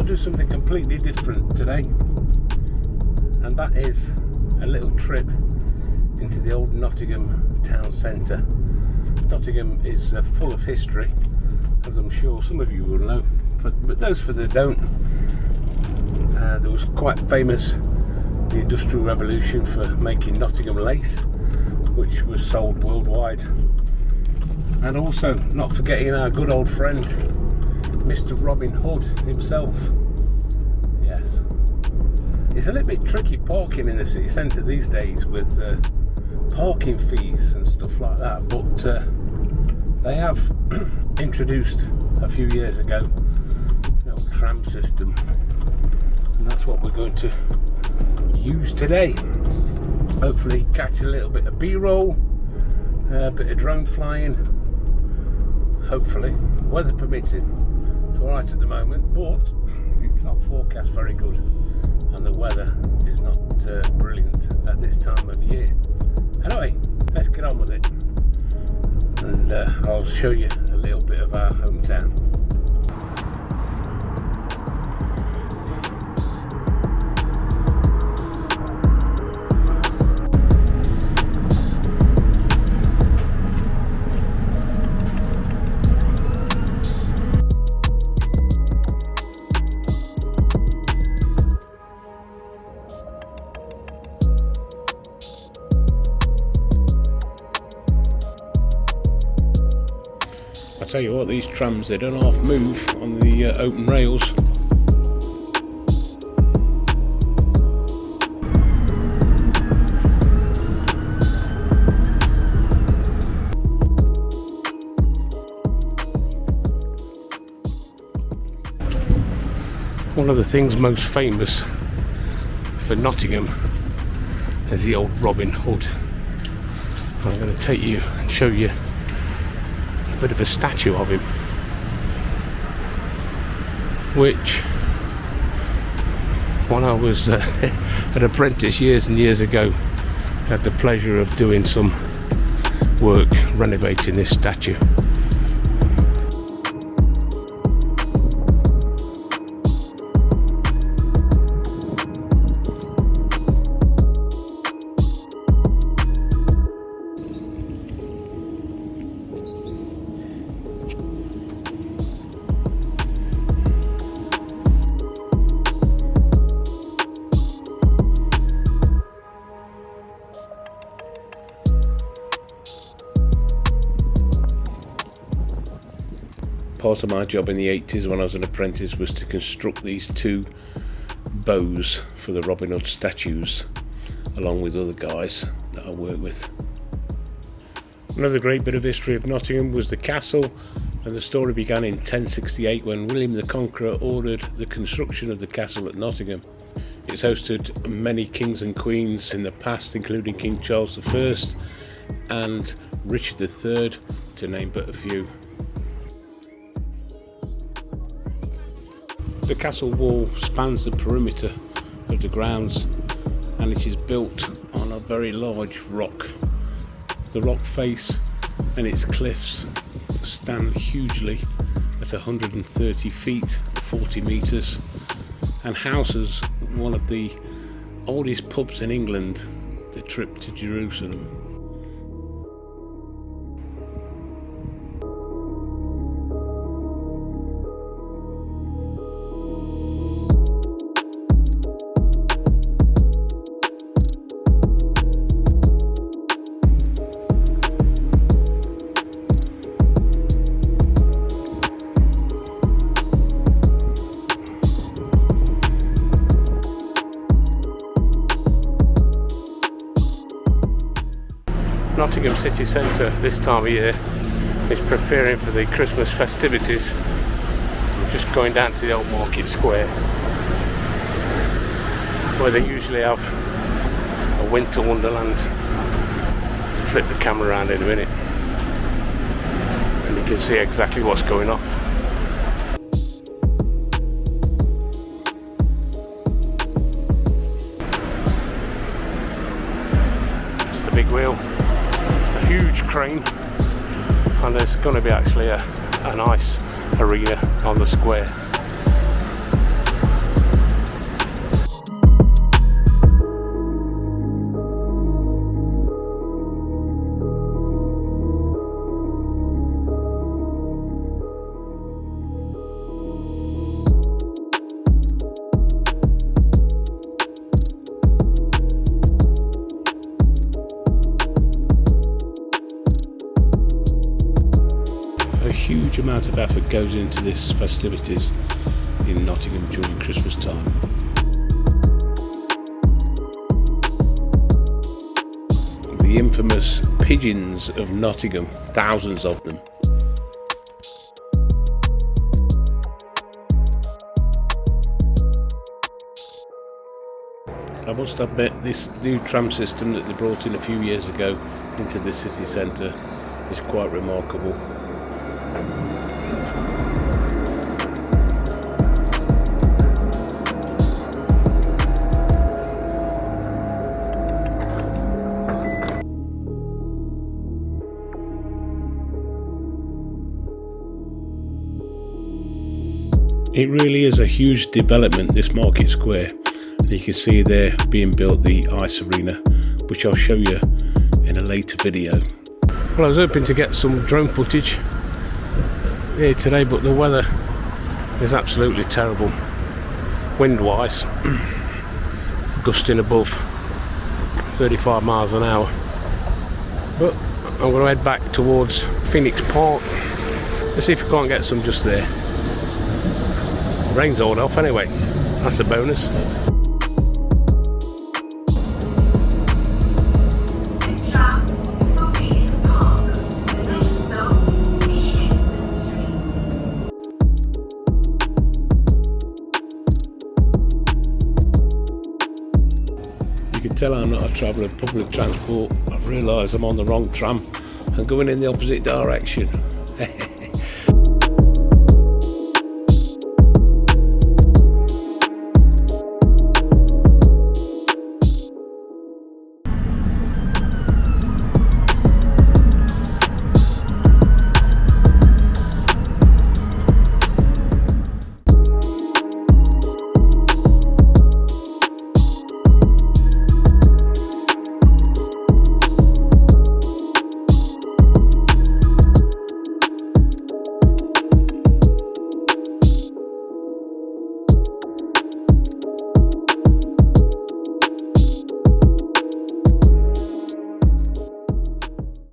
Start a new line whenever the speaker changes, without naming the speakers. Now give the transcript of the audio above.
do something completely different today, and that is a little trip into the old Nottingham town centre. Nottingham is full of history, as I'm sure some of you will know, but those that don't, there was quite famous the Industrial Revolution for making Nottingham lace, which was sold worldwide. And also, not forgetting our good old friend, Mr. Robin Hood himself. Yes. It's a little bit tricky parking in the city centre these days with parking fees and stuff like that, but they have introduced a few years ago the old tram system, and that's what we're going to use today. Hopefully catch a little bit of B-roll, a bit of drone flying, hopefully, weather permitting. It's alright at the moment, but it's not forecast very good, and the weather is not brilliant at this time of year. Anyway, let's get on with it, and I'll show you a little bit of our hometown. I tell you what, these trams, they don't half move on the open rails. One of the things most famous for Nottingham is the old Robin Hood. I'm going to take you and show you a bit of a statue of him, which when I was an apprentice years and years ago, had the pleasure of doing some work renovating this statue. Part of my job in the 80s when I was an apprentice was to construct these two bows for the Robin Hood statues, along with other guys that I work with. Another great bit of history of Nottingham was the castle, and the story began in 1068 when William the Conqueror ordered the construction of the castle at Nottingham. It's hosted many kings and queens in the past, including King Charles I and Richard III, to name but a few. The castle wall spans the perimeter of the grounds, and it is built on a very large rock. The rock face and its cliffs stand hugely at 130 feet, 40 metres, and houses one of the oldest pubs in England, the Trip to Jerusalem. Nottingham city centre this time of year is preparing for the Christmas festivities. I'm just going down to the old market square, where they usually have a winter wonderland. I'll flip the camera around in a minute and you can see exactly what's going off. It's the big wheel. Huge crane, and there's going to be actually an ice arena on the square. amount of effort goes into this festivities in Nottingham during Christmas time. The infamous pigeons of Nottingham, thousands of them. I must admit, this new tram system that they brought in a few years ago into the city centre is quite remarkable. It really is a huge development, this market square. You can see there being built the ice arena, which I'll show you in a later video. Well, I was hoping to get some drone footage here today, but the weather is absolutely terrible. Wind-wise, gusting above 35 miles an hour. But I'm going to head back towards Phoenix Park. Let's see if we can't get some just there. Rain's all off anyway, that's a bonus. You can tell I'm not a traveller of public transport. I've realised I'm on the wrong tram and going in the opposite direction.